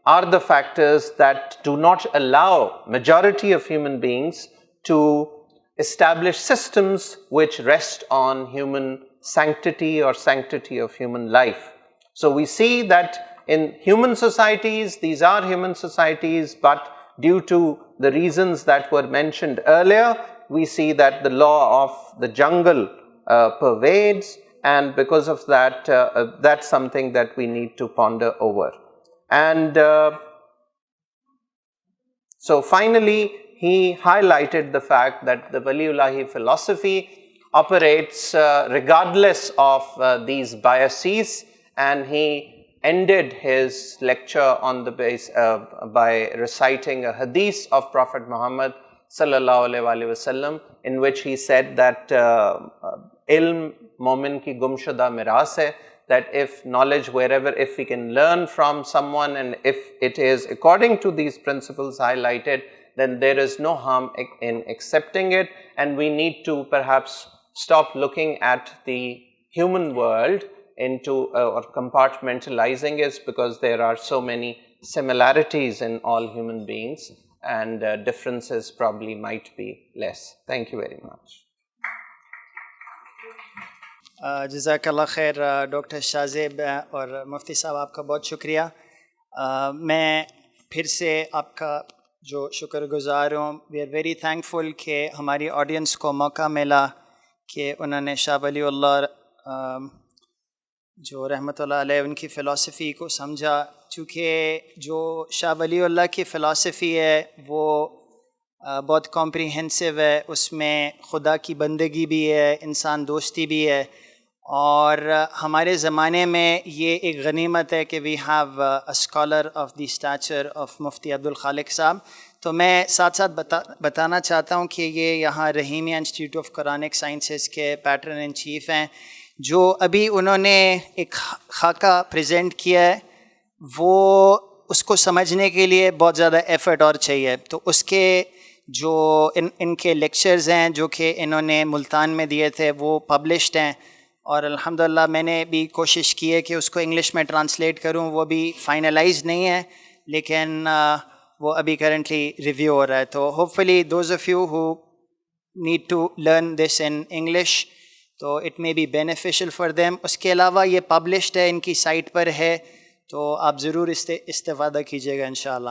are the factors that do not allow majority of human beings to establish systems which rest on human sanctity or sanctity of human life. So we see that in human societies, these are human societies, but due to the reasons that were mentioned earlier, we see that the law of the jungle pervades, and because of that, that's something that we need to ponder over. And so finally, he highlighted the fact that the Waliullahi philosophy operates regardless of these biases, and he ended his lecture on the base by reciting a hadith of Prophet Muhammad sallallahu alaihi wasallam, in which he said that ilm momin ki gumshuda miras hai, that if knowledge wherever, if we can learn from someone, and if it is according to these principles highlighted, then there is no harm in accepting it, and we need to perhaps stop looking at the human world into or compartmentalizing it, because there are so many similarities in all human beings, and differences probably might be less. Thank you very much. جزاک اللہ خیر ڈاکٹر شاہزیب اور مفتی صاحب، آپ کا بہت شکریہ. میں پھر سے آپ کا جو شکر گزار ہوں. وی آر ویری تھینکفل کہ ہماری آڈینس کو موقع ملا کہ انہوں نے شاہ ولی اللہ جو رحمۃ اللہ علیہ ان کی فلسفی کو سمجھا. چونکہ جو شاہ ولی اللہ کی فلسفی ہے وہ بہت کمپریہنسو ہے، اس میں خدا کی بندگی بھی ہے، انسان دوستی بھی ہے، اور ہمارے زمانے میں یہ ایک غنیمت ہے کہ we have a scholar of the stature of مفتی عبدالخالق صاحب. تو میں ساتھ ساتھ بتانا چاہتا ہوں کہ یہ یہاں Rahimia institute of Quranic sciences کے پیٹرن ان چیف ہیں. جو ابھی انہوں نے ایک خاکہ پریزنٹ کیا ہے وہ اس کو سمجھنے کے لیے بہت زیادہ ایفرٹ اور چاہیے. تو اس کے جو ان کے لیکچرز ہیں جو کہ انہوں نے ملتان میں دیے تھے وہ پبلشڈ ہیں, اور الحمدللہ میں نے بھی کوشش کی ہے کہ اس کو انگلش میں ٹرانسلیٹ کروں. وہ بھی فائنلائز نہیں ہے لیکن وہ ابھی کرنٹلی ریویو ہو رہا ہے. تو hopefully those of you who need to learn this in English, تو it may be beneficial for them. اس کے علاوہ یہ پبلشڈ ہے, ان کی سائٹ پر ہے, تو آپ ضرور استفادہ کیجیے گا انشاءاللہ.